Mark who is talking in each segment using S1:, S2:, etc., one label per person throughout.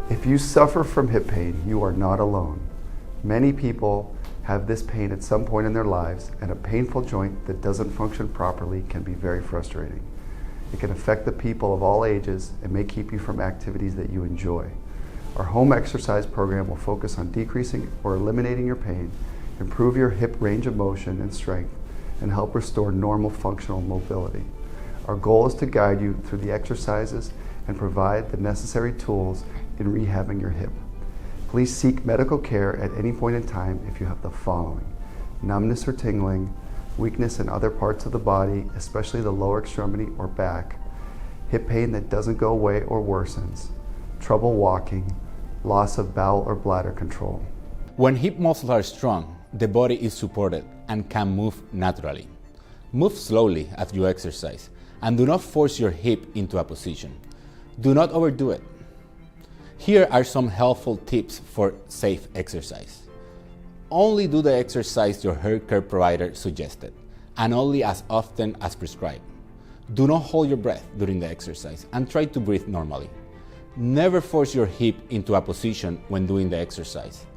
S1: If you suffer from hip pain, you are not alone. Many people have this pain at some point in their lives, and a painful joint that doesn't function properly can be very frustrating. It can affect the people of all ages and may keep you from activities that you enjoy. Our home exercise program will focus on decreasing or eliminating your pain, improve your hip range of motion and strength, and help restore normal functional mobility. Our goal is to guide you through the exercises and provide the necessary tools in rehabbing your hip. Please seek medical care at any point in time if you have the following: numbness or tingling, weakness in other parts of the body, especially the lower extremity or back, hip pain that doesn't go away or worsens, trouble walking, loss of bowel or bladder control.
S2: When hip muscles are strong, the body is supported and can move naturally. Move slowly as you exercise and do not force your hip into a position. Do not overdo it. Here are some helpful tips for safe exercise. Only do the exercise your hair care provider suggested, and only as often as prescribed. Do not hold your breath during the exercise and try to breathe normally. Never force your hip into a position when doing the exercise.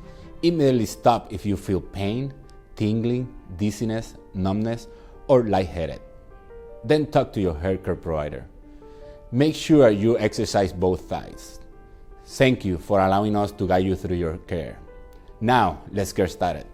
S2: Immediately stop if you feel pain, tingling, dizziness, numbness, or lightheaded. Then talk to your hair care provider. Make sure you exercise both thighs. Thank you for allowing us to guide you through your care. Now, let's get started.